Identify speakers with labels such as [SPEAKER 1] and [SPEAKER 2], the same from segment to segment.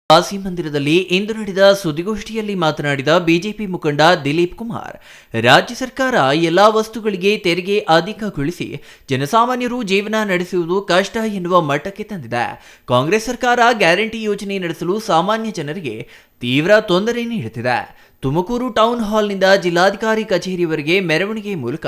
[SPEAKER 1] ವಾಸಿ ಮಂದಿರದಲ್ಲಿ ಇಂದು ನಡೆದ ಸುದ್ದಿಗೋಷ್ಠಿಯಲ್ಲಿ ಮಾತನಾಡಿದ ಬಿಜೆಪಿ ಮುಖಂಡ ದಿಲೀಪ್ ಕುಮಾರ್, ರಾಜ್ಯ ಸರ್ಕಾರ ಎಲ್ಲಾ ವಸ್ತುಗಳಿಗೆ ತೆರಿಗೆ ಅಧಿಕಗೊಳಿಸಿ ಜನಸಾಮಾನ್ಯರು ಜೀವನ ನಡೆಸುವುದು ಕಷ್ಟ ಎನ್ನುವ ಮಟ್ಟಕ್ಕೆ ತಂದಿದೆ. ಕಾಂಗ್ರೆಸ್ ಸರ್ಕಾರ ಗ್ಯಾರಂಟಿ ಯೋಜನೆ ನಡೆಸಲು ಸಾಮಾನ್ಯ ಜನರಿಗೆ ತೀವ್ರ ತೊಂದರೆ ನೀಡುತ್ತಿದೆ. ತುಮಕೂರು ಟೌನ್ ಹಾಲ್ನಿಂದ ಜಿಲ್ಲಾಧಿಕಾರಿ ಕಚೇರಿವರೆಗೆ ಮೆರವಣಿಗೆ ಮೂಲಕ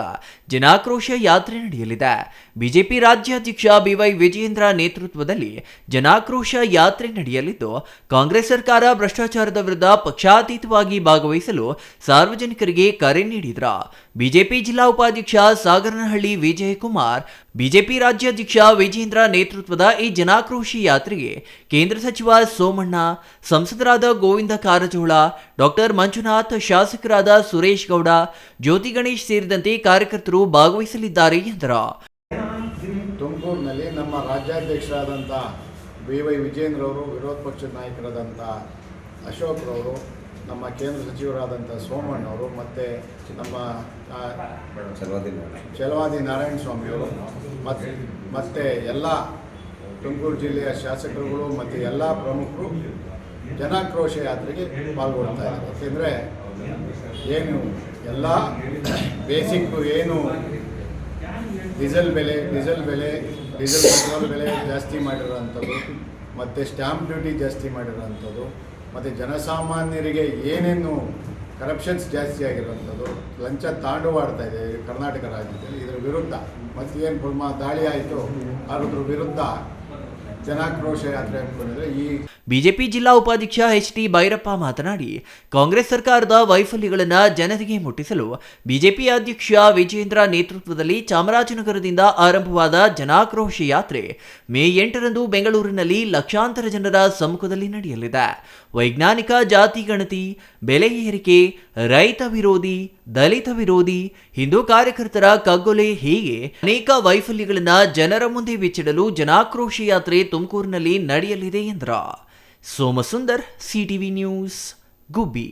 [SPEAKER 1] ಜನಾಕ್ರೋಶ ಯಾತ್ರೆ ನಡೆಯಲಿದೆ. ಬಿಜೆಪಿ ರಾಜ್ಯಾಧ್ಯಕ್ಷ ಬಿವೈ ವಿಜಯೇಂದ್ರ ನೇತೃತ್ವದಲ್ಲಿ ಜನಾಕ್ರೋಶ ಯಾತ್ರೆ ನಡೆಯಲಿದ್ದು, ಕಾಂಗ್ರೆಸ್ ಸರ್ಕಾರ ಭ್ರಷ್ಟಾಚಾರದ ವಿರುದ್ಧ ಪಕ್ಷಾತೀತವಾಗಿ ಭಾಗವಹಿಸಲು ಸಾರ್ವಜನಿಕರಿಗೆ ಕರೆ ನೀಡಿದ್ರು. ಬಿಜೆಪಿ ಜಿಲ್ಲಾ ಉಪಾಧ್ಯಕ್ಷ ಸಾಗರನಹಳ್ಳಿ ವಿಜಯಕುಮಾರ್, ಬಿಜೆಪಿ ರಾಜ್ಯಾಧ್ಯಕ್ಷ ವಿಜೇಂದ್ರ ನೇತೃತ್ವದ ಈ ಜನಾಕ್ರೋಶ ಯಾತ್ರೆಗೆ ಕೇಂದ್ರ ಸಚಿವ ಸೋಮಣ್ಣ, ಸಂಸದರಾದ ಗೋವಿಂದ ಕಾರಜೋಳ, ಡಾಕ್ಟರ್ ಮಂಜುನಾಥ್, ಶಾಸಕರಾದ ಸುರೇಶ್ ಗೌಡ, ಜ್ಯೋತಿ ಗಣೇಶ್ ಸೇರಿದಂತೆ ಕಾರ್ಯಕರ್ತರು ಭಾಗವಹಿಸಲಿದ್ದಾರೆ ಎಂದರು.
[SPEAKER 2] ತುಮಕೂರಿನಲ್ಲಿ ನಮ್ಮ ರಾಜ್ಯಾಧ್ಯಕ್ಷರಾದಂಥ ಬಿವೈ ವಿಜೇಂದ್ರ ಅವರು, ವಿರೋಧ ಪಕ್ಷದ ನಾಯಕರಾದಂಥ ಅಶೋಕ್ ರವರು, ನಮ್ಮ ಕೇಂದ್ರ ಸಚಿವರಾದಂಥ ಸೋಮಣ್ಣ ಅವರು ಮತ್ತು ನಮ್ಮ ಚಲವಾದಿ ನಾರಾಯಣ ಸ್ವಾಮಿಯವರು ಮತ್ತು ಎಲ್ಲ ತುಮಕೂರು ಜಿಲ್ಲೆಯ ಶಾಸಕರುಗಳು ಮತ್ತು ಎಲ್ಲ ಪ್ರಮುಖರು ಜನಾಕ್ರೋಶ ಯಾತ್ರೆಗೆ ಪಾಲ್ಗೊಳ್ತಾ ಇದ್ದಾರೆ. ಯಾಕೆಂದರೆ ಏನು ಎಲ್ಲ ಬೇಸಿಕ್ಕು ಏನು ಡೀಸೆಲ್ ಪೆಟ್ರೋಲ್ ಬೆಲೆ ಜಾಸ್ತಿ ಮಾಡಿರೋವಂಥದ್ದು ಮತ್ತು ಸ್ಟ್ಯಾಂಪ್ ಡ್ಯೂಟಿ ಜಾಸ್ತಿ ಮಾಡಿರೋವಂಥದ್ದು ಮತ್ತು ಜನಸಾಮಾನ್ಯರಿಗೆ ಏನೇನು ಕರಪ್ಷನ್ಸ್ ಜಾಸ್ತಿ ಆಗಿರೋವಂಥದ್ದು, ಲಂಚ ತಾಂಡವಾಡ್ತಾ ಇದೆ ಕರ್ನಾಟಕ ರಾಜ್ಯದಲ್ಲಿ. ಇದರ ವಿರುದ್ಧ ಮತ್ತು ಏನು ದಾಳಿ ಆಯಿತು ಅದ್ರ ವಿರುದ್ಧ ಜನಾಕ್ರೋಶ ಯಾತ್ರೆ ಅಂದ್ಕೊಂಡಿದ್ರೆ
[SPEAKER 1] ಬಿಜೆಪಿ ಜಿಲ್ಲಾ ಉಪಾಧ್ಯಕ್ಷ ಎಚ್.ಟಿ. ಭೈರಪ್ಪ ಮಾತನಾಡಿ, ಕಾಂಗ್ರೆಸ್ ಸರ್ಕಾರದ ವೈಫಲ್ಯಗಳನ್ನು ಜನತೆಗೆ ಮುಟ್ಟಿಸಲು ಬಿಜೆಪಿ ಅಧ್ಯಕ್ಷ ವಿಜೇಂದ್ರ ನೇತೃತ್ವದಲ್ಲಿ ಚಾಮರಾಜನಗರದಿಂದ ಆರಂಭವಾದ ಜನಾಕ್ರೋಶ ಯಾತ್ರೆ ಮೇ 8ರಂದು ಬೆಂಗಳೂರಿನಲ್ಲಿ ಲಕ್ಷಾಂತರ ಜನರ ಸಮ್ಮುಖದಲ್ಲಿ ನಡೆಯಲಿದೆ. ವೈಜ್ಞಾನಿಕ ಜಾತಿ ಗಣತಿ, ಬೆಲೆ ಏರಿಕೆ, ರೈತ ವಿರೋಧಿ, ದಲಿತ ವಿರೋಧಿ, ಹಿಂದೂ ಕಾರ್ಯಕರ್ತರ ಕಗ್ಗೊಲೆ ಹೀಗೆ ಅನೇಕ ವೈಫಲ್ಯಗಳನ್ನು ಜನರ ಮುಂದೆ ಬಿಚ್ಚಿಡಲು ಜನಾಕ್ರೋಶ ಯಾತ್ರೆ ತುಮಕೂರಿನಲ್ಲಿ ನಡೆಯಲಿದೆ ಎಂದರು. ಸೋಮಸುಂದರ್, ಸಿಟಿವಿ ನ್ಯೂಸ್, ಗುಬ್ಬಿ.